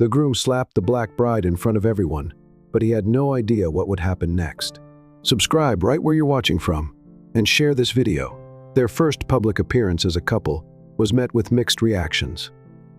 The groom slapped the black bride in front of everyone, but he had no idea what would happen next. Subscribe right where you're watching from, and share this video. Their first public appearance as a couple was met with mixed reactions.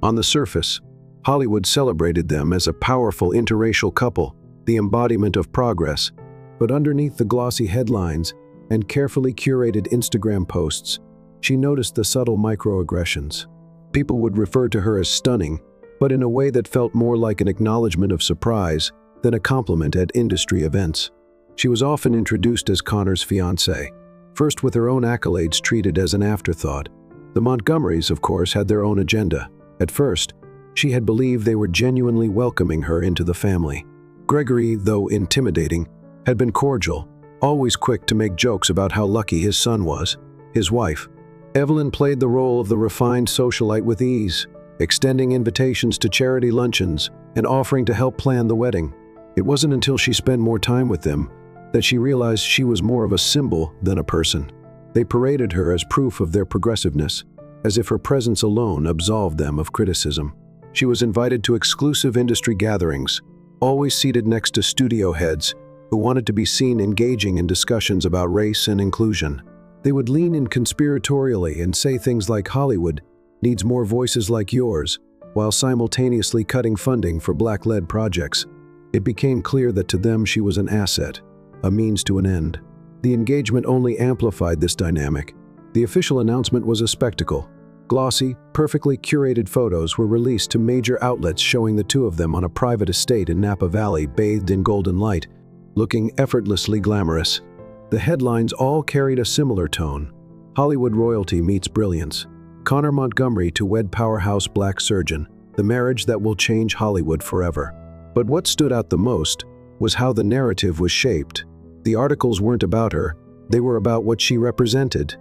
On the surface, Hollywood celebrated them as a powerful interracial couple, the embodiment of progress, but underneath the glossy headlines and carefully curated Instagram posts, she noticed the subtle microaggressions. People would refer to her as stunning, but in a way that felt more like an acknowledgement of surprise than a compliment at industry events. She was often introduced as Connor's fiancée, first with her own accolades treated as an afterthought. The Montgomerys, of course, had their own agenda. At first, she had believed they were genuinely welcoming her into the family. Gregory, though intimidating, had been cordial, always quick to make jokes about how lucky his son was. His wife, Evelyn, played the role of the refined socialite with ease, extending invitations to charity luncheons and offering to help plan the wedding. It wasn't until she spent more time with them that she realized she was more of a symbol than a person. They paraded her as proof of their progressiveness, as if her presence alone absolved them of criticism. She was invited to exclusive industry gatherings, always seated next to studio heads who wanted to be seen engaging in discussions about race and inclusion. They would lean in conspiratorially and say things like Hollywood needs more voices like yours, while simultaneously cutting funding for Black-led projects. It became clear that to them she was an asset, a means to an end. The engagement only amplified this dynamic. The official announcement was a spectacle. Glossy, perfectly curated photos were released to major outlets showing the two of them on a private estate in Napa Valley bathed in golden light, looking effortlessly glamorous. The headlines all carried a similar tone. Hollywood royalty meets brilliance. Connor Montgomery to wed powerhouse black surgeon, the marriage that will change Hollywood forever. But what stood out the most was how the narrative was shaped. The articles weren't about her, they were about what she represented.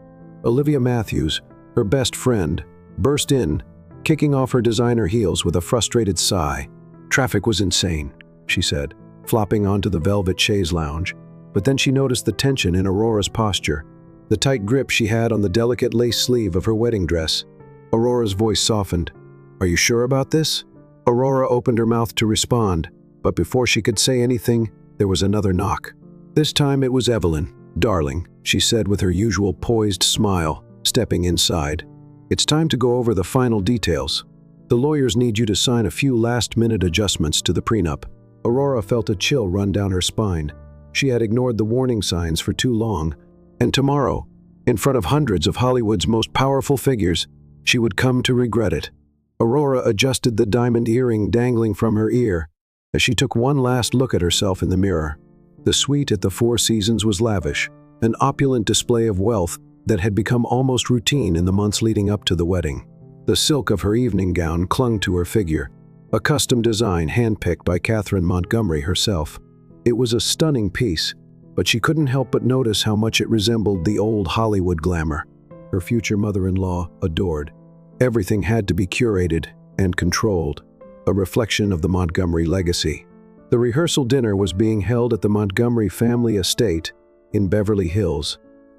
Olivia Matthews, her best friend, burst in, kicking off her designer heels with a frustrated sigh. Traffic was insane, she said, flopping onto the velvet chaise lounge. But then she noticed the tension in Aurora's posture, the tight grip she had on the delicate lace sleeve of her wedding dress. Aurora's voice softened. "Are you sure about this?" Aurora opened her mouth to respond, but before she could say anything, there was another knock. This time it was Evelyn. "Darling," she said with her usual poised smile, stepping inside. "It's time to go over the final details. The lawyers need you to sign a few last-minute adjustments to the prenup." Aurora felt a chill run down her spine. She had ignored the warning signs for too long, and tomorrow, in front of hundreds of Hollywood's most powerful figures, she would come to regret it. Aurora adjusted the diamond earring dangling from her ear as she took one last look at herself in the mirror. The suite at the Four Seasons was lavish, an opulent display of wealth that had become almost routine in the months leading up to the wedding. The silk of her evening gown clung to her figure, a custom design handpicked by Catherine Montgomery herself. It was a stunning piece, but she couldn't help but notice how much it resembled the old Hollywood glamour her future mother-in-law adored. Everything had to be curated and controlled, a reflection of the Montgomery legacy. The rehearsal dinner was being held at the Montgomery family estate in Beverly Hills.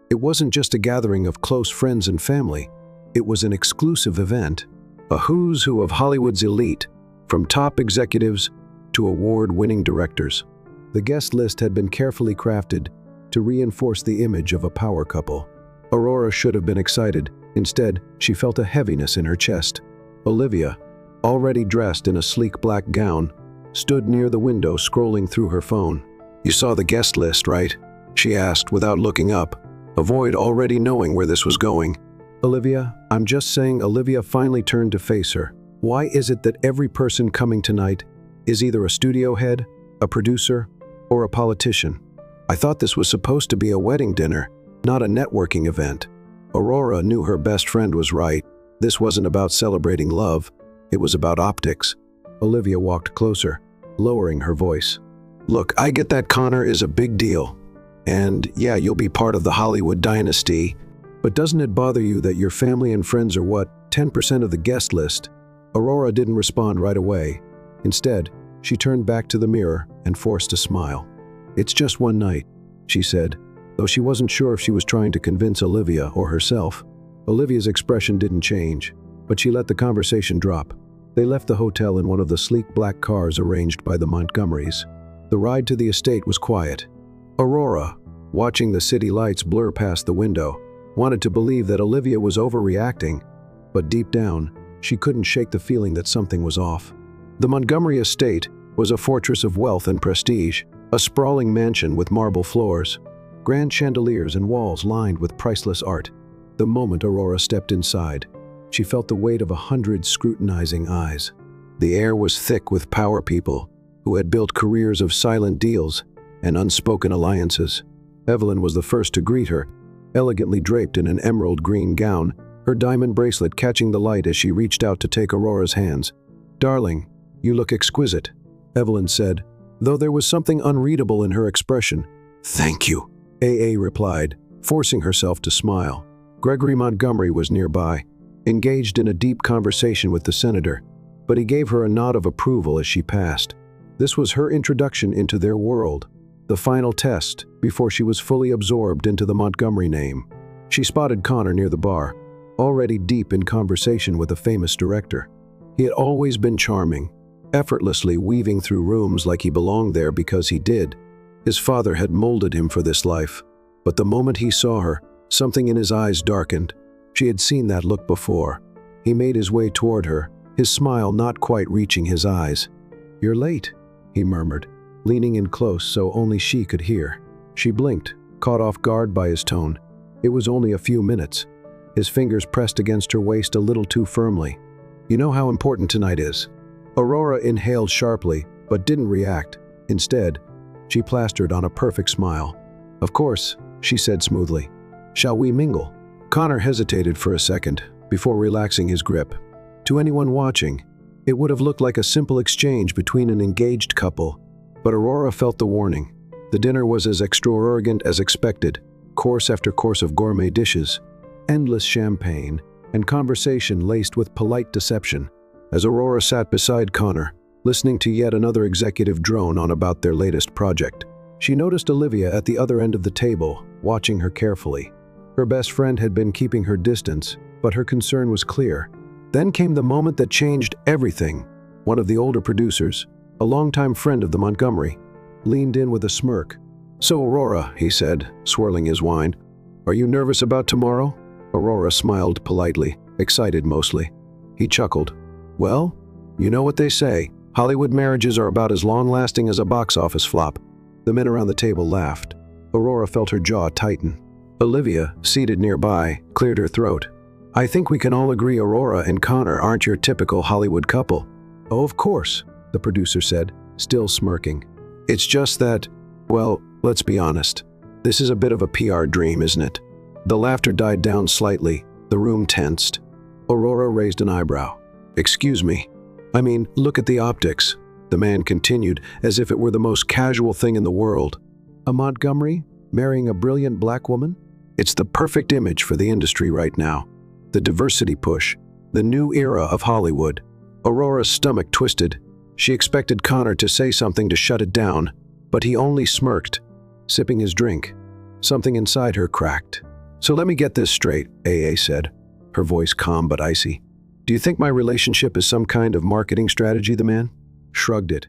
It wasn't just a gathering of close friends and family, it was an exclusive event, a who's who of Hollywood's elite, from top executives to award-winning directors. The guest list had been carefully crafted to reinforce the image of a power couple. Aurora should have been excited. Instead, she felt a heaviness in her chest. Olivia, already dressed in a sleek black gown, stood near the window scrolling through her phone. "You saw the guest list, right?" she asked without looking up, avoid already knowing where this was going. "Olivia, I'm just saying." Olivia finally turned to face her. "Why is it that every person coming tonight is either a studio head, a producer, or a politician? I thought this was supposed to be a wedding dinner, not a networking event." Aurora knew her best friend was right. This wasn't about celebrating love, it was about optics. Olivia walked closer, lowering her voice. "Look, I get that Connor is a big deal. And yeah, you'll be part of the Hollywood dynasty. But doesn't it bother you that your family and friends are what, 10% of the guest list?" Aurora didn't respond right away. Instead, she turned back to the mirror and forced a smile. "It's just one night," she said, though she wasn't sure if she was trying to convince Olivia or herself. Olivia's expression didn't change, but she let the conversation drop. They left the hotel in one of the sleek black cars arranged by the Montgomerys. The ride to the estate was quiet. Aurora, watching the city lights blur past the window, wanted to believe that Olivia was overreacting, but deep down, she couldn't shake the feeling that something was off. The Montgomery estate was a fortress of wealth and prestige, a sprawling mansion with marble floors, grand chandeliers and walls lined with priceless art. The moment Aurora stepped inside, she felt the weight of 100 scrutinizing eyes. The air was thick with power people who had built careers of silent deals and unspoken alliances. Evelyn was the first to greet her, elegantly draped in an emerald green gown, her diamond bracelet catching the light as she reached out to take Aurora's hands. "Darling, you look exquisite," Evelyn said, though there was something unreadable in her expression. "Thank you," AA replied, forcing herself to smile. Gregory Montgomery was nearby, engaged in a deep conversation with the senator, but he gave her a nod of approval as she passed. This was her introduction into their world, the final test before she was fully absorbed into the Montgomery name. She spotted Connor near the bar, already deep in conversation with a famous director. He had always been charming, effortlessly weaving through rooms like he belonged there because he did. His father had molded him for this life, but the moment he saw her, something in his eyes darkened. She had seen that look before. He made his way toward her, his smile not quite reaching his eyes. "You're late," he murmured, leaning in close so only she could hear. She blinked, caught off guard by his tone. It was only a few minutes. His fingers pressed against her waist a little too firmly. "You know how important tonight is." Aurora inhaled sharply, but didn't react. Instead, she plastered on a perfect smile. "Of course," she said smoothly. "Shall we mingle?" Connor hesitated for a second before relaxing his grip. To anyone watching, it would have looked like a simple exchange between an engaged couple, but Aurora felt the warning. The dinner was as extravagant as expected, course after course of gourmet dishes, endless champagne, and conversation laced with polite deception. As Aurora sat beside Connor, listening to yet another executive drone on about their latest project, she noticed Olivia at the other end of the table, watching her carefully. Her best friend had been keeping her distance, but her concern was clear. Then came the moment that changed everything. One of the older producers, a longtime friend of the Montgomery, leaned in with a smirk. "So Aurora," he said, swirling his wine, "are you nervous about tomorrow?" Aurora smiled politely, excited mostly. He chuckled. "Well, you know what they say. Hollywood marriages are about as long-lasting as a box office flop." The men around the table laughed. Aurora felt her jaw tighten. Olivia, seated nearby, cleared her throat. "I think we can all agree Aurora and Connor aren't your typical Hollywood couple." "Oh, of course," the producer said, still smirking. "It's just that, well, let's be honest. This is a bit of a PR dream, isn't it?" The laughter died down slightly. The room tensed. Aurora raised an eyebrow. "Excuse me. I mean, look at the optics," the man continued, as if it were the most casual thing in the world. "A Montgomery marrying a brilliant black woman? It's the perfect image for the industry right now. The diversity push, the new era of Hollywood." Aurora's stomach twisted. She expected Connor to say something to shut it down, but he only smirked, sipping his drink. Something inside her cracked. "So let me get this straight," AA said, her voice calm but icy. "Do you think my relationship is some kind of marketing strategy?" The man shrugged it.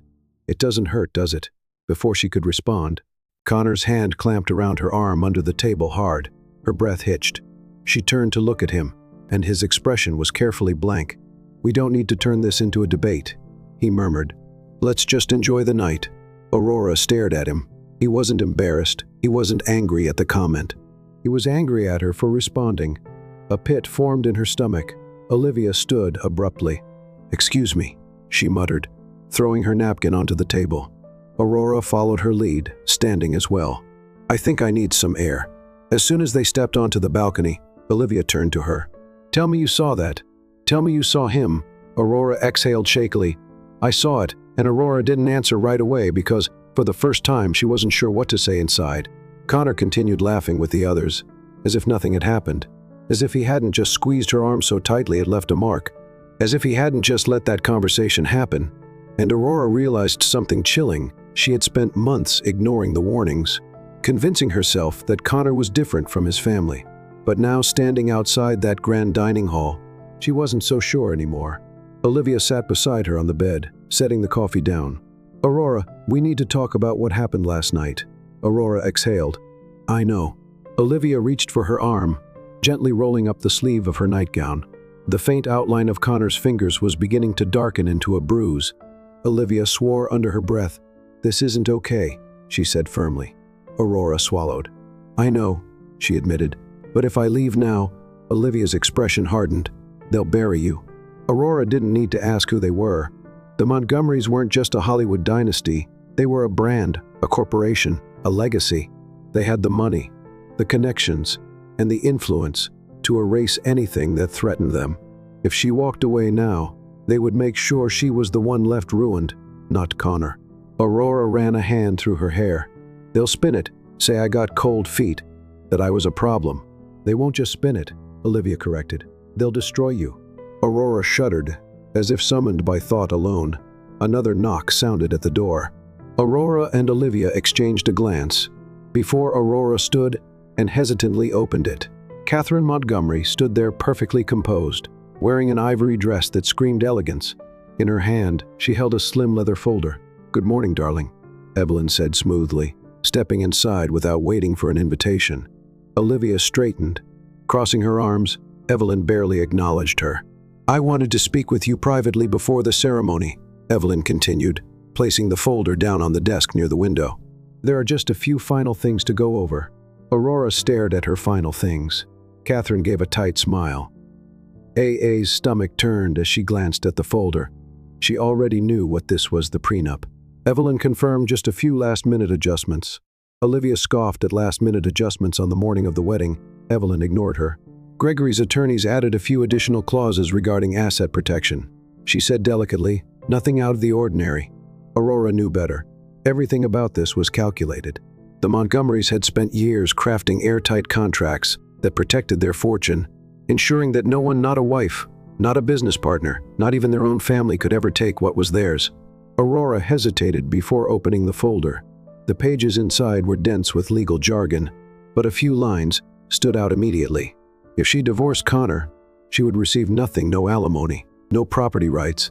"It doesn't hurt, does it?" Before she could respond, Connor's hand clamped around her arm under the table hard. Her breath hitched. She turned to look at him, and his expression was carefully blank. "We don't need to turn this into a debate," he murmured. "Let's just enjoy the night." Aurora stared at him. He wasn't embarrassed. He wasn't angry at the comment. He was angry at her for responding. A pit formed in her stomach. Olivia stood abruptly. "Excuse me," she muttered, throwing her napkin onto the table. Aurora followed her lead, standing as well. "I think I need some air." As soon as they stepped onto the balcony, Olivia turned to her. "Tell me you saw that. Tell me you saw him." Aurora exhaled shakily. "I saw it," and Aurora didn't answer right away because, for the first time, she wasn't sure what to say inside. Connor continued laughing with the others, as if nothing had happened, as if he hadn't just squeezed her arm so tightly it left a mark, as if he hadn't just let that conversation happen. And Aurora realized something chilling. She had spent months ignoring the warnings, convincing herself that Connor was different from his family. But now, standing outside that grand dining hall, she wasn't so sure anymore. Olivia sat beside her on the bed, setting the coffee down. "Aurora, we need to talk about what happened last night." Aurora exhaled. "I know." Olivia reached for her arm, gently rolling up the sleeve of her nightgown. The faint outline of Connor's fingers was beginning to darken into a bruise. Olivia swore under her breath. "This isn't okay," she said firmly. Aurora swallowed. "I know," she admitted, "but if I leave now," Olivia's expression hardened, "they'll bury you." Aurora didn't need to ask who they were. The Montgomerys weren't just a Hollywood dynasty. They were a brand, a corporation, a legacy. They had the money, the connections, and the influence to erase anything that threatened them. If she walked away now, they would make sure she was the one left ruined, not Connor. Aurora ran a hand through her hair. "They'll spin it, say I got cold feet, that I was a problem." "They won't just spin it," Olivia corrected. "They'll destroy you." Aurora shuddered, as if summoned by thought alone. Another knock sounded at the door. Aurora and Olivia exchanged a glance, before Aurora stood and hesitantly opened it. Catherine Montgomery stood there perfectly composed, wearing an ivory dress that screamed elegance. In her hand, she held a slim leather folder. "Good morning, darling," Evelyn said smoothly, stepping inside without waiting for an invitation. Olivia straightened. Crossing her arms, Evelyn barely acknowledged her. "I wanted to speak with you privately before the ceremony," Evelyn continued, placing the folder down on the desk near the window. "There are just a few final things to go over." Aurora stared at her final things. Catherine gave a tight smile. AA's stomach turned as she glanced at the folder. She already knew what this was, the prenup. Evelyn confirmed just a few last-minute adjustments. Olivia scoffed at last-minute adjustments on the morning of the wedding. Evelyn ignored her. Gregory's attorneys added a few additional clauses regarding asset protection. She said delicately, "Nothing out of the ordinary." Aurora knew better. Everything about this was calculated. The Montgomerys had spent years crafting airtight contracts that protected their fortune, ensuring that no one, not a wife, not a business partner, not even their own family, could ever take what was theirs. Aurora hesitated before opening the folder. The pages inside were dense with legal jargon, but a few lines stood out immediately. If she divorced Connor, she would receive nothing, no alimony, no property rights,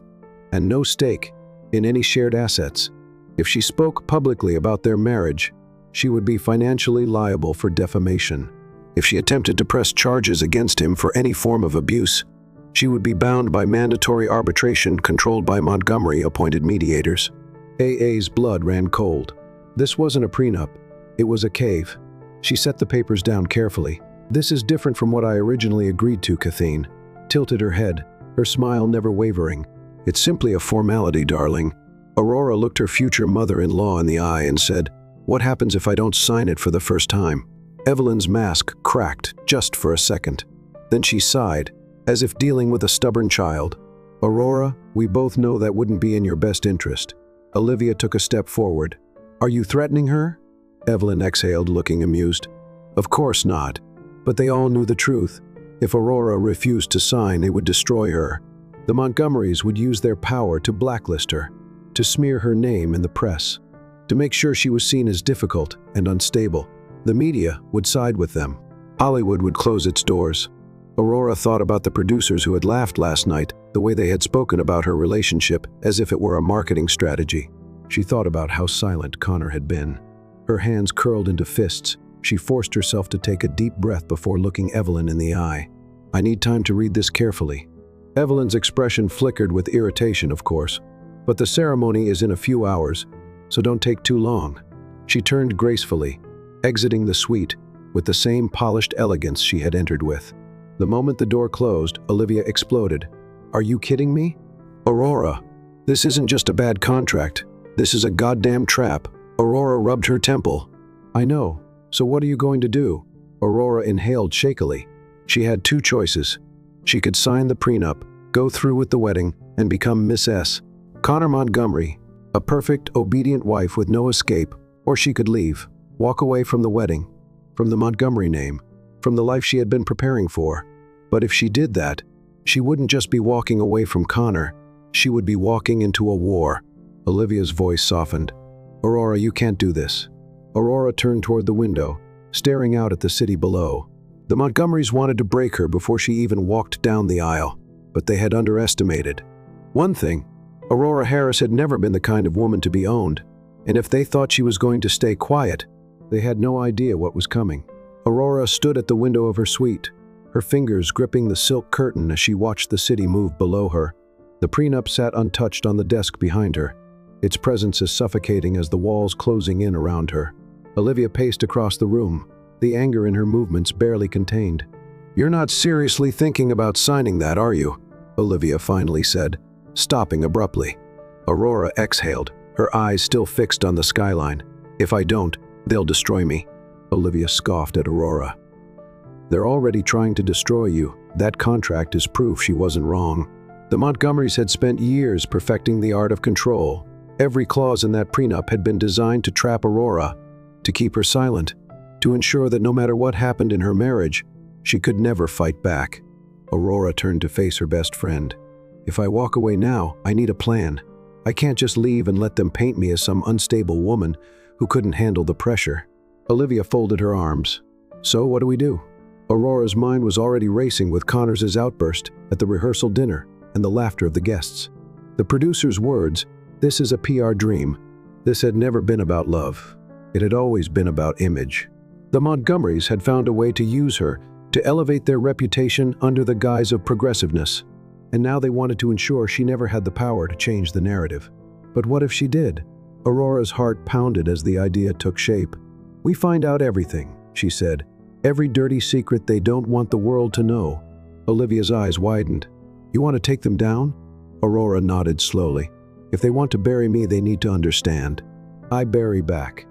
and no stake in any shared assets. If she spoke publicly about their marriage, she would be financially liable for defamation. If she attempted to press charges against him for any form of abuse, she would be bound by mandatory arbitration controlled by Montgomery-appointed mediators. AA's blood ran cold. This wasn't a prenup. It was a cave. She set the papers down carefully. "This is different from what I originally agreed to," Kathleen tilted her head, her smile never wavering. "It's simply a formality, darling." Aurora looked her future mother-in-law in the eye and said, "What happens if I don't sign it for the first time?" Evelyn's mask cracked just for a second. Then she sighed, as if dealing with a stubborn child. "Aurora, we both know that wouldn't be in your best interest." Olivia took a step forward. "Are you threatening her?" Evelyn exhaled, looking amused. "Of course not. But they all knew the truth. If Aurora refused to sign, it would destroy her. The Montgomerys would use their power to blacklist her, to smear her name in the press, to make sure she was seen as difficult and unstable. The media would side with them. Hollywood would close its doors. Aurora thought about the producers who had laughed last night, the way they had spoken about her relationship as if it were a marketing strategy. She thought about how silent Connor had been. Her hands curled into fists. She forced herself to take a deep breath before looking Evelyn in the eye. "I need time to read this carefully." Evelyn's expression flickered with irritation, of course. "But the ceremony is in a few hours, so don't take too long." She turned gracefully, exiting the suite with the same polished elegance she had entered with. The moment the door closed, Olivia exploded. "Are you kidding me? Aurora, this isn't just a bad contract. This is a goddamn trap." Aurora rubbed her temple. "I know. So what are you going to do?" Aurora inhaled shakily. She had two choices. She could sign the prenup, go through with the wedding, and become Miss S. Connor Montgomery, a perfect, obedient wife with no escape, or she could leave, walk away from the wedding, from the Montgomery name, from the life she had been preparing for. But if she did that, she wouldn't just be walking away from Connor, she would be walking into a war. Olivia's voice softened. "Aurora, you can't do this." Aurora turned toward the window, staring out at the city below. The Montgomerys wanted to break her before she even walked down the aisle, but they had underestimated. One thing, Aurora Harris had never been the kind of woman to be owned, and if they thought she was going to stay quiet, they had no idea what was coming. Aurora stood at the window of her suite, her fingers gripping the silk curtain as she watched the city move below her. The prenup sat untouched on the desk behind her, its presence as suffocating as the walls closing in around her. Olivia paced across the room, the anger in her movements barely contained. "You're not seriously thinking about signing that, are you?" Olivia finally said, stopping abruptly. Aurora exhaled, her eyes still fixed on the skyline. "If I don't, they'll destroy me." Olivia scoffed at Aurora. "They're already trying to destroy you. That contract is proof she wasn't wrong." The Montgomerys had spent years perfecting the art of control. Every clause in that prenup had been designed to trap Aurora, to keep her silent, to ensure that no matter what happened in her marriage, she could never fight back. Aurora turned to face her best friend. "If I walk away now, I need a plan. I can't just leave and let them paint me as some unstable woman who couldn't handle the pressure." Olivia folded her arms. "So what do we do?" Aurora's mind was already racing with Connor's outburst at the rehearsal dinner and the laughter of the guests. The producer's words, "This is a PR dream." This had never been about love. It had always been about image. The Montgomerys had found a way to use her to elevate their reputation under the guise of progressiveness, and now they wanted to ensure she never had the power to change the narrative. But what if she did? Aurora's heart pounded as the idea took shape. "We find out everything," she said. "Every dirty secret they don't want the world to know." Olivia's eyes widened. "You want to take them down?" Aurora nodded slowly. "If they want to bury me, they need to understand. I bury back."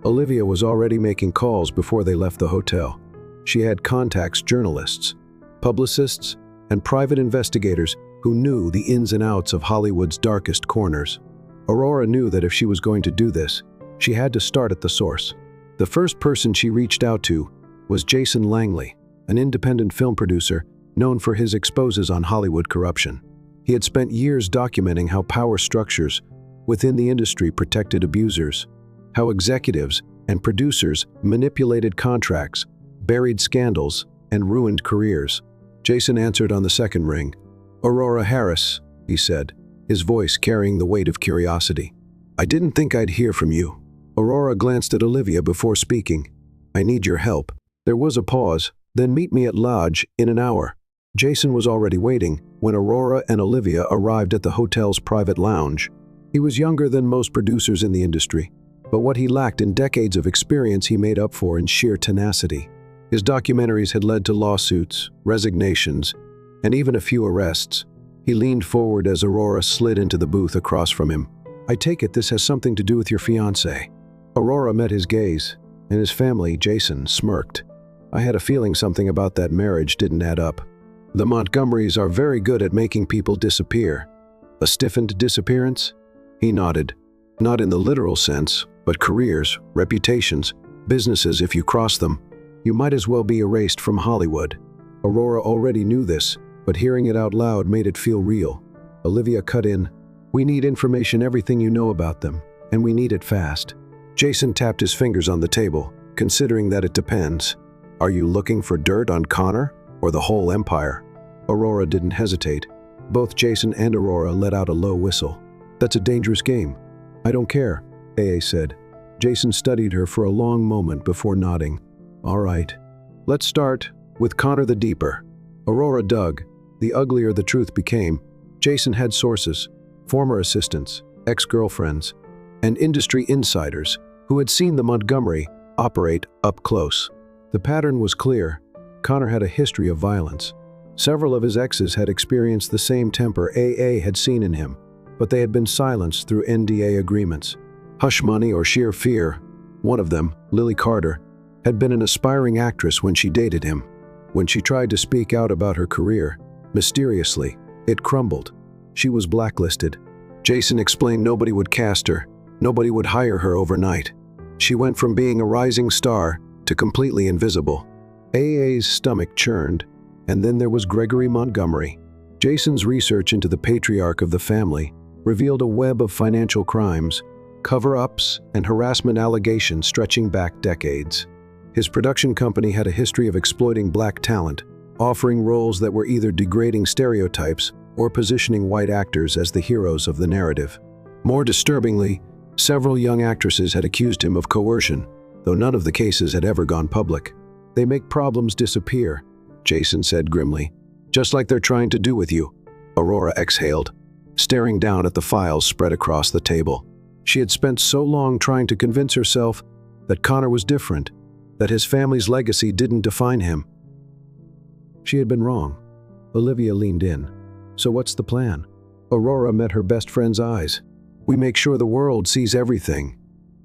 Olivia was already making calls before they left the hotel. She had contacts, journalists, publicists, and private investigators who knew the ins and outs of Hollywood's darkest corners. Aurora knew that if she was going to do this, she had to start at the source. The first person she reached out to was Jason Langley, an independent film producer known for his exposes on Hollywood corruption. He had spent years documenting how power structures within the industry protected abusers, how executives and producers manipulated contracts, buried scandals, and ruined careers. Jason answered on the second ring. "Aurora Harris," he said, his voice carrying the weight of curiosity. "I didn't think I'd hear from you." Aurora glanced at Olivia before speaking. "I need your help." There was a pause, then "Meet me at Lodge in an hour." Jason was already waiting when Aurora and Olivia arrived at the hotel's private lounge. He was younger than most producers in the industry, but what he lacked in decades of experience he made up for in sheer tenacity. His documentaries had led to lawsuits, resignations, and even a few arrests. He leaned forward as Aurora slid into the booth across from him. "I take it this has something to do with your fiancé." Aurora met his gaze, and his family, Jason, smirked. "I had a feeling something about that marriage didn't add up. The Montgomerys are very good at making people disappear." "A stiffened disappearance?" He nodded. "Not in the literal sense, but careers, reputations, businesses. If you cross them, you might as well be erased from Hollywood." Aurora already knew this, but hearing it out loud made it feel real. Olivia cut in. "We need information, everything you know about them, and we need it fast." Jason tapped his fingers on the table, considering that it depends. "Are you looking for dirt on Connor or the whole empire?" Aurora didn't hesitate. Both Jason and Aurora let out a low whistle. "That's a dangerous game." "I don't care," AA said. Jason studied her for a long moment before nodding. "All right. Let's start with Connor the Deeper." Aurora dug. The uglier the truth became, Jason had sources, former assistants, ex-girlfriends, and industry insiders who had seen the Montgomery operate up close. The pattern was clear. Connor had a history of violence. Several of his exes had experienced the same temper AA had seen in him, but they had been silenced through NDA agreements. Hush money or sheer fear. One of them, Lily Carter, had been an aspiring actress when she dated him. When she tried to speak out about her career, mysteriously, it crumbled. She was blacklisted. Jason explained nobody would cast her, nobody would hire her overnight. She went from being a rising star to completely invisible. AA's stomach churned, and then there was Gregory Montgomery. Jason's research into the patriarch of the family revealed a web of financial crimes, cover-ups, and harassment allegations stretching back decades. His production company had a history of exploiting black talent, offering roles that were either degrading stereotypes or positioning white actors as the heroes of the narrative. More disturbingly, several young actresses had accused him of coercion, though none of the cases had ever gone public. "They make problems disappear," Jason said grimly. "Just like they're trying to do with you." Aurora exhaled, staring down at the files spread across the table. She had spent so long trying to convince herself that Connor was different, that his family's legacy didn't define him. She had been wrong. Olivia leaned in. "So what's the plan?" Aurora met her best friend's eyes. "We make sure the world sees everything.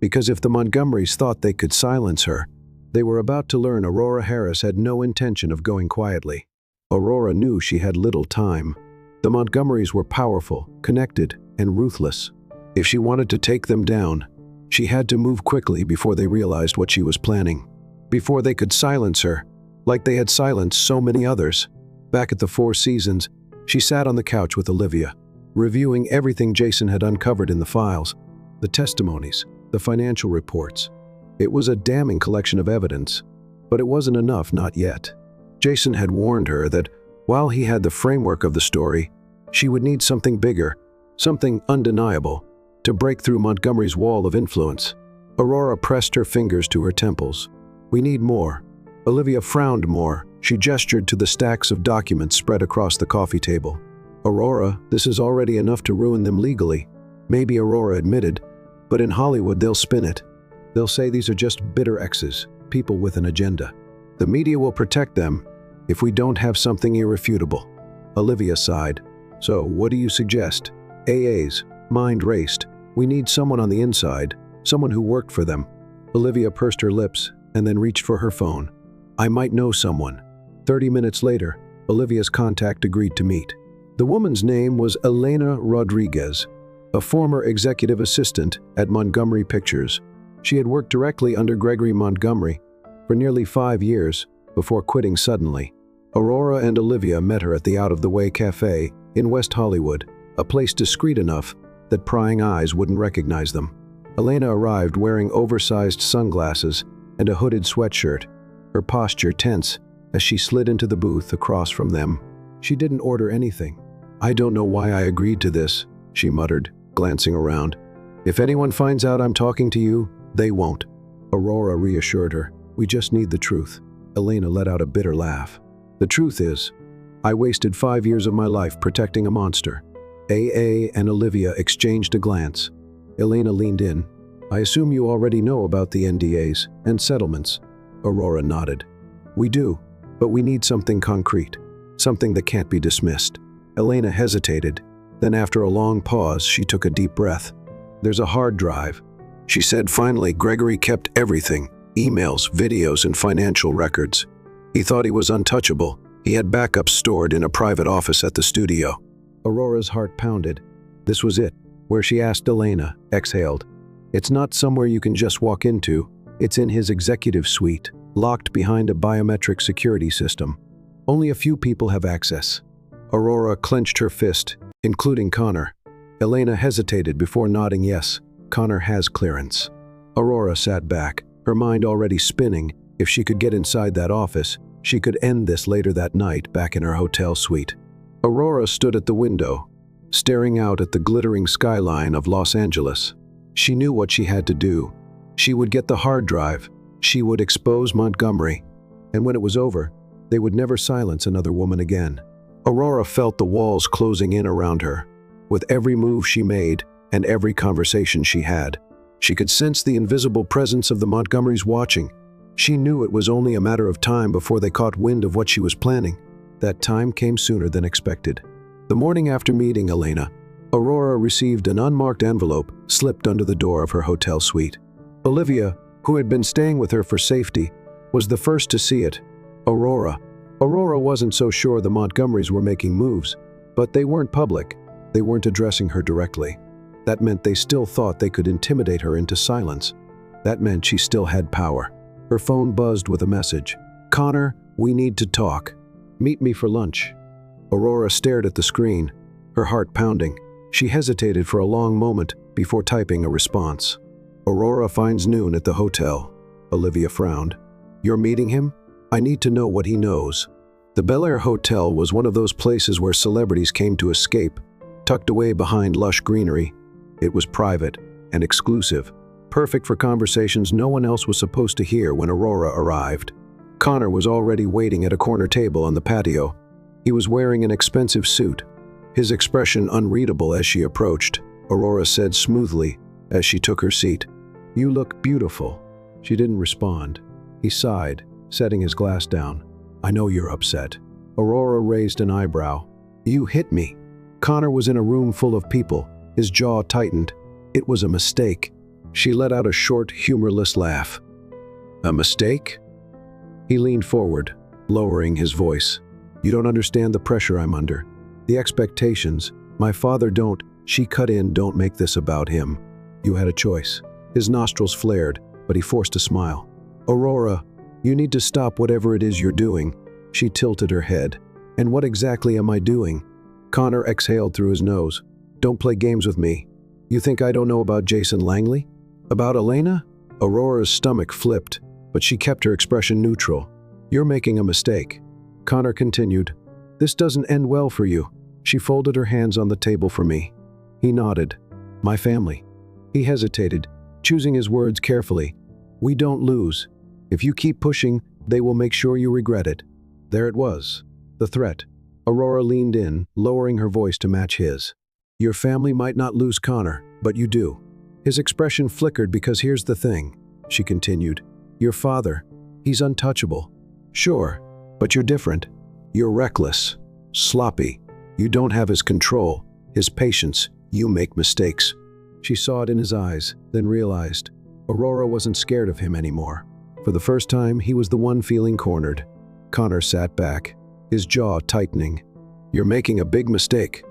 Because if the Montgomerys thought they could silence her, they were about to learn Aurora Harris had no intention of going quietly." Aurora knew she had little time. The Montgomerys were powerful, connected, and ruthless. If she wanted to take them down, she had to move quickly before they realized what she was planning. Before they could silence her, like they had silenced so many others. Back at the Four Seasons, she sat on the couch with Olivia, reviewing everything Jason had uncovered in the files, the testimonies, the financial reports. It was a damning collection of evidence, but it wasn't enough, not yet. Jason had warned her that while he had the framework of the story, she would need something bigger, something undeniable, to break through Montgomery's wall of influence. Aurora pressed her fingers to her temples. "We need more." Olivia frowned more. She gestured to the stacks of documents spread across the coffee table. "Aurora, this is already enough to ruin them legally." Maybe Aurora admitted, but in Hollywood they'll spin it. They'll say these are just bitter exes, people with an agenda. The media will protect them if we don't have something irrefutable. Olivia sighed. "So, what do you suggest?" "AAs. Mind raced. We need someone on the inside, someone who worked for them." Olivia pursed her lips and then reached for her phone. "I might know someone." 30 minutes later, Olivia's contact agreed to meet. The woman's name was Elena Rodriguez, a former executive assistant at Montgomery Pictures. She had worked directly under Gregory Montgomery for nearly 5 years before quitting suddenly. Aurora and Olivia met her at the out-of-the-way cafe in West Hollywood, a place discreet enough that prying eyes wouldn't recognize them. Elena arrived wearing oversized sunglasses and a hooded sweatshirt, her posture tense as she slid into the booth across from them. She didn't order anything. "I don't know why I agreed to this," she muttered, glancing around. "If anyone finds out I'm talking to you, they won't." Aurora reassured her. "We just need the truth." Elena let out a bitter laugh. "The truth is, I wasted 5 years of my life protecting a monster." AA and Olivia exchanged a glance. Elena leaned in. "I assume you already know about the NDAs and settlements." Aurora nodded. "We do, but we need something concrete, something that can't be dismissed." Elena hesitated. Then after a long pause, she took a deep breath. "There's a hard drive," she said finally. "Gregory kept everything, emails, videos, and financial records. He thought he was untouchable. He had backups stored in a private office at the studio." Aurora's heart pounded. This was it, where she asked Elena, exhaled. "It's not somewhere you can just walk into. It's in his executive suite, locked behind a biometric security system. Only a few people have access." Aurora clenched her fist, including Connor. Elena hesitated before nodding yes. "Connor has clearance." Aurora sat back, her mind already spinning. If she could get inside that office, she could end this later that night back in her hotel suite. Aurora stood at the window, staring out at the glittering skyline of Los Angeles. She knew what she had to do. She would get the hard drive. She would expose Montgomery. And when it was over, they would never silence another woman again. Aurora felt the walls closing in around her. With every move she made and every conversation she had, she could sense the invisible presence of the Montgomerys watching. She knew it was only a matter of time before they caught wind of what she was planning. That time came sooner than expected. The morning after meeting Elena, Aurora received an unmarked envelope slipped under the door of her hotel suite. Olivia, who had been staying with her for safety, was the first to see it. Aurora wasn't so sure the Montgomerys were making moves, but they weren't public. They weren't addressing her directly. That meant they still thought they could intimidate her into silence. That meant she still had power. Her phone buzzed with a message. "Connor, we need to talk. Meet me for lunch." Aurora stared at the screen, her heart pounding. She hesitated for a long moment before typing a response. "Aurora finds noon at the hotel." Olivia frowned. "You're meeting him? I need to know what he knows." The Bel Air Hotel was one of those places where celebrities came to escape, tucked away behind lush greenery. It was private and exclusive, perfect for conversations no one else was supposed to hear when Aurora arrived. Connor was already waiting at a corner table on the patio. He was wearing an expensive suit, his expression unreadable as she approached. Aurora said smoothly as she took her seat, "You look beautiful." She didn't respond. He sighed, setting his glass down. "I know you're upset." Aurora raised an eyebrow. "You hit me." Connor was in a room full of people. His jaw tightened. It was a mistake. She let out a short, humorless laugh. "A mistake?" He leaned forward, lowering his voice. "You don't understand the pressure I'm under. The expectations. My father don't." She cut in, "Don't make this about him. You had a choice." His nostrils flared, but he forced a smile. "Aurora, you need to stop whatever it is you're doing." She tilted her head. "And what exactly am I doing?" Connor exhaled through his nose. "Don't play games with me. You think I don't know about Jason Langley? About Elena?" Aurora's stomach flipped, but she kept her expression neutral. "You're making a mistake." Connor continued, "This doesn't end well for you." She folded her hands on the table for me. He nodded. "My family." He hesitated, choosing his words carefully. "We don't lose. If you keep pushing, they will make sure you regret it." There it was, the threat. Aurora leaned in, lowering her voice to match his. "Your family might not lose Connor, but you do." His expression flickered. "Because here's the thing," she continued. "Your father, he's untouchable. Sure, but you're different. You're reckless, sloppy. You don't have his control, his patience. You make mistakes." She saw it in his eyes, then realized Aurora wasn't scared of him anymore. For the first time, he was the one feeling cornered. Connor sat back, his jaw tightening. "You're making a big mistake."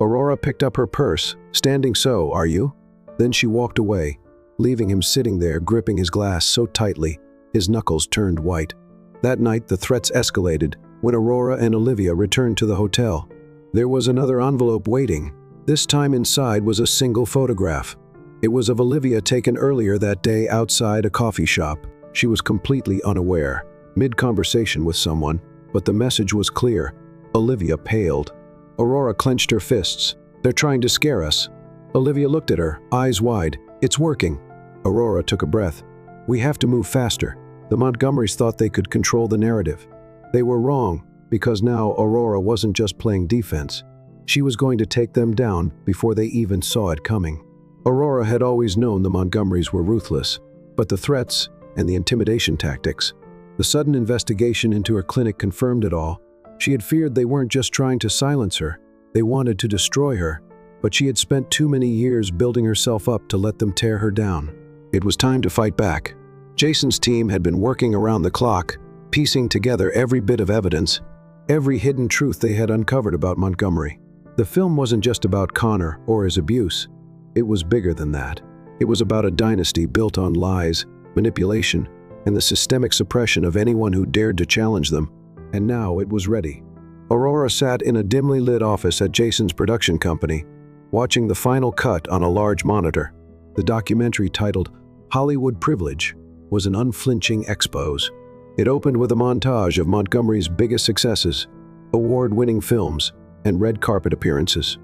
Aurora picked up her purse. "Standing so, are you?" Then she walked away, leaving him sitting there gripping his glass so tightly, his knuckles turned white. That night, the threats escalated when Aurora and Olivia returned to the hotel. There was another envelope waiting. This time inside was a single photograph. It was of Olivia taken earlier that day outside a coffee shop. She was completely unaware, mid-conversation with someone, but the message was clear. Olivia paled. Aurora clenched her fists. "They're trying to scare us." Olivia looked at her, eyes wide. "It's working." Aurora took a breath. "We have to move faster." The Montgomerys thought they could control the narrative. They were wrong, because now Aurora wasn't just playing defense. She was going to take them down before they even saw it coming. Aurora had always known the Montgomerys were ruthless, but the threats and the intimidation tactics, the sudden investigation into her clinic confirmed it all. She had feared they weren't just trying to silence her, they wanted to destroy her, but she had spent too many years building herself up to let them tear her down. It was time to fight back. Jason's team had been working around the clock, piecing together every bit of evidence, every hidden truth they had uncovered about Montgomery. The film wasn't just about Connor or his abuse. It was bigger than that. It was about a dynasty built on lies, manipulation, and the systemic suppression of anyone who dared to challenge them. And now it was ready. Aurora sat in a dimly lit office at Jason's production company, watching the final cut on a large monitor. The documentary, titled Hollywood Privilege, was an unflinching expose. It opened with a montage of Montgomery's biggest successes, award-winning films, and red carpet appearances.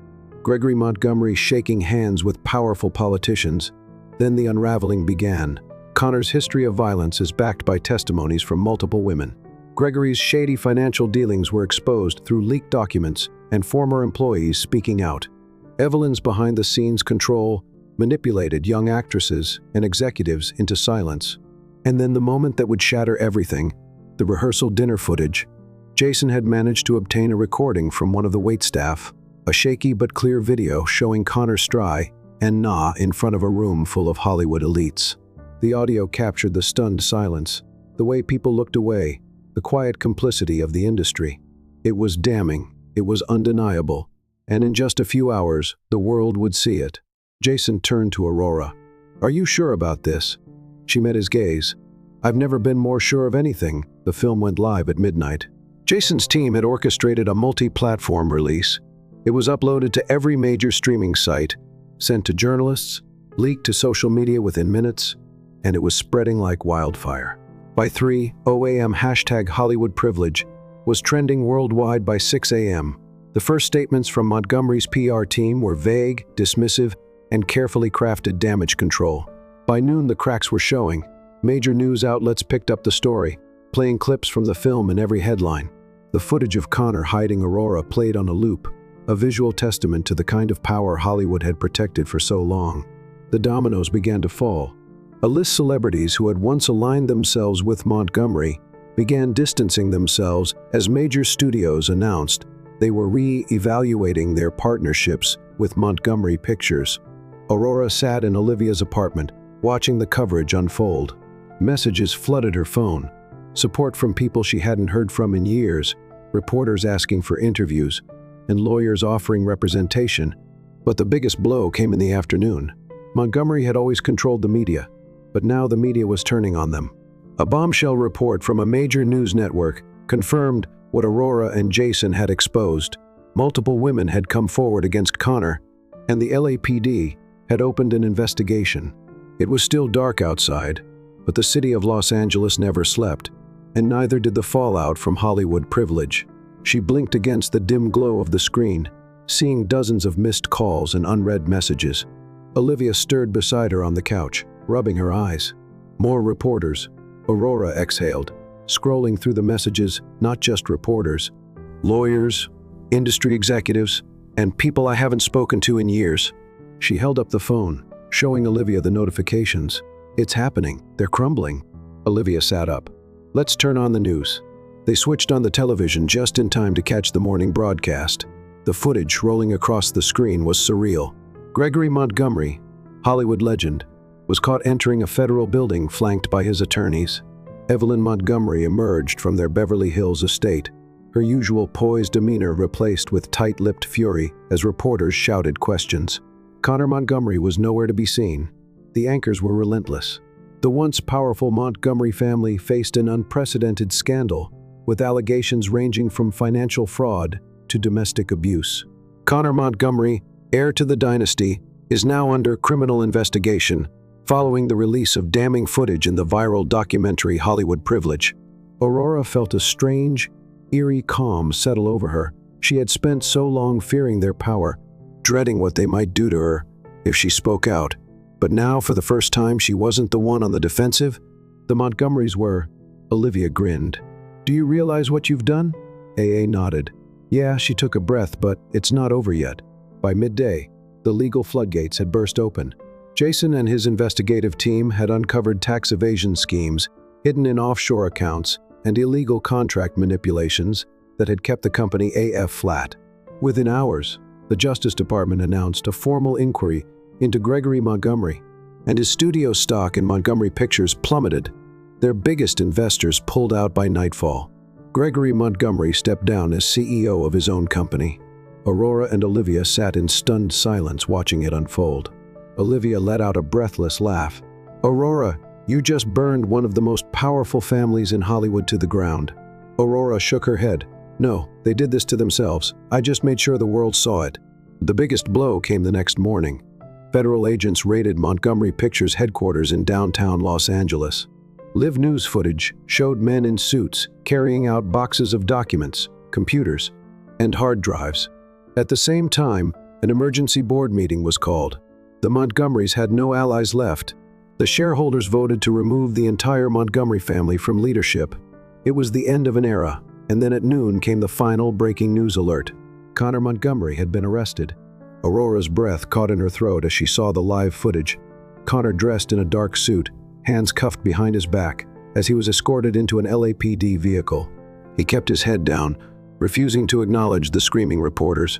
Gregory Montgomery shaking hands with powerful politicians. Then the unraveling began. Connor's history of violence is backed by testimonies from multiple women. Gregory's shady financial dealings were exposed through leaked documents and former employees speaking out. Evelyn's behind-the-scenes control manipulated young actresses and executives into silence. And then the moment that would shatter everything, the rehearsal dinner footage. Jason had managed to obtain a recording from one of the waitstaff, a shaky but clear video showing Connor Stry and Nah in front of a room full of Hollywood elites. The audio captured the stunned silence, the way people looked away, the quiet complicity of the industry. It was damning, it was undeniable, and in just a few hours, the world would see it. Jason turned to Aurora. "Are you sure about this?" She met his gaze. "I've never been more sure of anything." The film went live at midnight. Jason's team had orchestrated a multi-platform release. It was uploaded to every major streaming site, sent to journalists, leaked to social media within minutes, and it was spreading like wildfire. By 3:00 a.m. #HollywoodPrivilege was trending worldwide by 6 a.m. The first statements from Montgomery's PR team were vague, dismissive, and carefully crafted damage control. By noon, the cracks were showing. Major news outlets picked up the story, playing clips from the film in every headline. The footage of Connor hiding Aurora played on a loop, a visual testament to the kind of power Hollywood had protected for so long. The dominoes began to fall. A-list celebrities who had once aligned themselves with Montgomery began distancing themselves as major studios announced they were re-evaluating their partnerships with Montgomery Pictures. Aurora sat in Olivia's apartment, watching the coverage unfold. Messages flooded her phone. Support from people she hadn't heard from in years, reporters asking for interviews, and lawyers offering representation. But the biggest blow came in the afternoon. Montgomery had always controlled the media, but now the media was turning on them. A bombshell report from a major news network confirmed what Aurora and Jason had exposed. Multiple women had come forward against Connor, and the LAPD had opened an investigation. It was still dark outside, but the city of Los Angeles never slept, and neither did the fallout from Hollywood privilege. She blinked against the dim glow of the screen, seeing dozens of missed calls and unread messages. Olivia stirred beside her on the couch, rubbing her eyes. More reporters. Aurora exhaled, scrolling through the messages, not just reporters. Lawyers, industry executives, and people I haven't spoken to in years. She held up the phone, showing Olivia the notifications. It's happening. They're crumbling. Olivia sat up. Let's turn on the news. They switched on the television just in time to catch the morning broadcast. The footage rolling across the screen was surreal. Gregory Montgomery, Hollywood legend, was caught entering a federal building flanked by his attorneys. Evelyn Montgomery emerged from their Beverly Hills estate, her usual poised demeanor replaced with tight-lipped fury as reporters shouted questions. Connor Montgomery was nowhere to be seen. The anchors were relentless. The once powerful Montgomery family faced an unprecedented scandal, with allegations ranging from financial fraud to domestic abuse. Connor Montgomery, heir to the dynasty, is now under criminal investigation following the release of damning footage in the viral documentary Hollywood Privilege. Aurora felt a strange, eerie calm settle over her. She had spent so long fearing their power, dreading what they might do to her if she spoke out. But now, for the first time, she wasn't the one on the defensive. The Montgomerys were. Olivia grinned. "Do you realize what you've done?" AA nodded. Yeah, she took a breath, but it's not over yet. By midday, the legal floodgates had burst open. Jason and his investigative team had uncovered tax evasion schemes hidden in offshore accounts and illegal contract manipulations that had kept the company AF flat. Within hours, the Justice Department announced a formal inquiry into Gregory Montgomery, and his studio stock in Montgomery Pictures plummeted. Their biggest investors pulled out by nightfall. Gregory Montgomery stepped down as CEO of his own company. Aurora and Olivia sat in stunned silence watching it unfold. Olivia let out a breathless laugh. "Aurora, you just burned one of the most powerful families in Hollywood to the ground." Aurora shook her head. "No, they did this to themselves. I just made sure the world saw it." The biggest blow came the next morning. Federal agents raided Montgomery Pictures headquarters in downtown Los Angeles. Live news footage showed men in suits carrying out boxes of documents, computers, and hard drives. At the same time, an emergency board meeting was called. The Montgomerys had no allies left. The shareholders voted to remove the entire Montgomery family from leadership. It was the end of an era, and then at noon came the final breaking news alert. Connor Montgomery had been arrested. Aurora's breath caught in her throat as she saw the live footage. Connor dressed in a dark suit, hands cuffed behind his back, as he was escorted into an LAPD vehicle. He kept his head down, refusing to acknowledge the screaming reporters.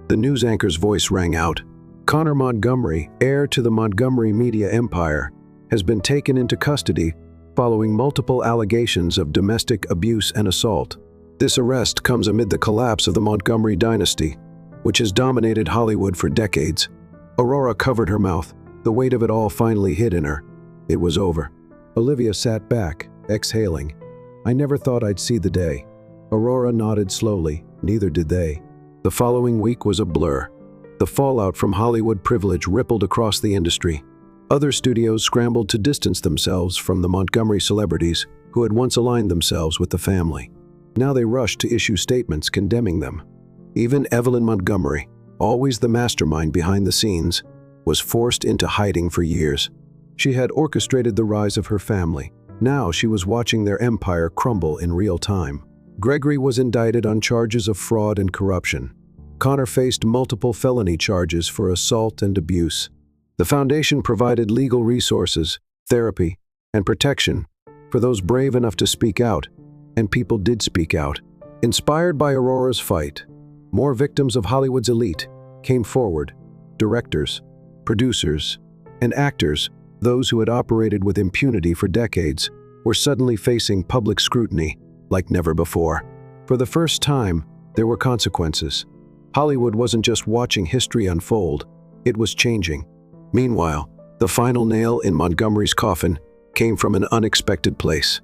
The news anchor's voice rang out. Connor Montgomery, heir to the Montgomery media empire, has been taken into custody following multiple allegations of domestic abuse and assault. This arrest comes amid the collapse of the Montgomery dynasty, which has dominated Hollywood for decades. Aurora covered her mouth. The weight of it all finally hit in her. It was over. Olivia sat back, exhaling. "I never thought I'd see the day." Aurora nodded slowly. Neither did they. The following week was a blur. The fallout from Hollywood privilege rippled across the industry. Other studios scrambled to distance themselves from the Montgomery celebrities who had once aligned themselves with the family. Now they rushed to issue statements condemning them. Even Evelyn Montgomery, always the mastermind behind the scenes, was forced into hiding for years. She had orchestrated the rise of her family. Now she was watching their empire crumble in real time. Gregory was indicted on charges of fraud and corruption. Connor faced multiple felony charges for assault and abuse. The foundation provided legal resources, therapy, and protection for those brave enough to speak out, and people did speak out. Inspired by Aurora's fight, more victims of Hollywood's elite came forward. Directors, producers, and actors, those who had operated with impunity for decades, were suddenly facing public scrutiny like never before. For the first time, there were consequences. Hollywood wasn't just watching history unfold, it was changing. Meanwhile, the final nail in Montgomery's coffin came from an unexpected place.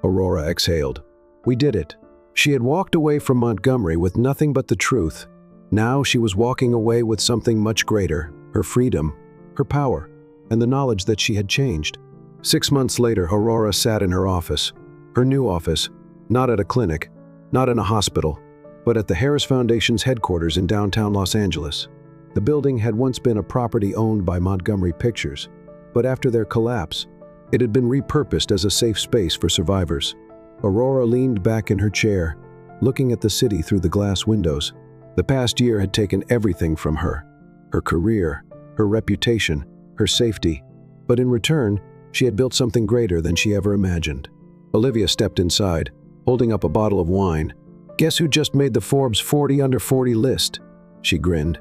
Aurora exhaled. We did it. She had walked away from Montgomery with nothing but the truth. Now she was walking away with something much greater: her freedom, her power, and the knowledge that she had changed. 6 months later, Aurora sat in her office. Her new office, not at a clinic, not in a hospital, but at the Harris Foundation's headquarters in downtown Los Angeles. The building had once been a property owned by Montgomery Pictures, but after their collapse, it had been repurposed as a safe space for survivors. Aurora leaned back in her chair, looking at the city through the glass windows. The past year had taken everything from her: her career, her reputation, her safety. But in return, she had built something greater than she ever imagined. Olivia stepped inside, holding up a bottle of wine. "Guess who just made the Forbes 40 Under 40 list?" She grinned.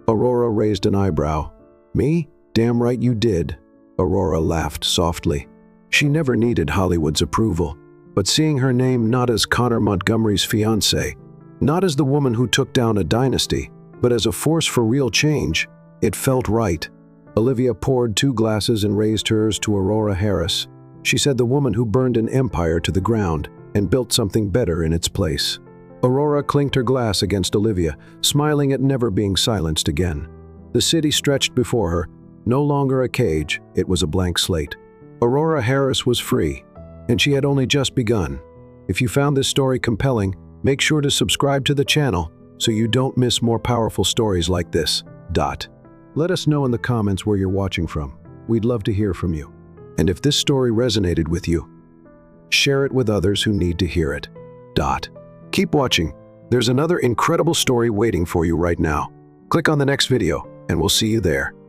Aurora raised an eyebrow. "Me? Damn right you did." Aurora laughed softly. She never needed Hollywood's approval, but seeing her name not as Connor Montgomery's fiancée, not as the woman who took down a dynasty, but as a force for real change, it felt right. Olivia poured 2 glasses and raised hers to Aurora Harris. She said, "The woman who burned an empire to the ground and built something better in its place." Aurora clinked her glass against Olivia, smiling at never being silenced again. The city stretched before her, no longer a cage, it was a blank slate. Aurora Harris was free, and she had only just begun. If you found this story compelling, make sure to subscribe to the channel so you don't miss more powerful stories like this. Let us know in the comments where you're watching from. We'd love to hear from you. And if this story resonated with you, share it with others who need to hear it. Keep watching. There's another incredible story waiting for you right now. Click on the next video, and we'll see you there.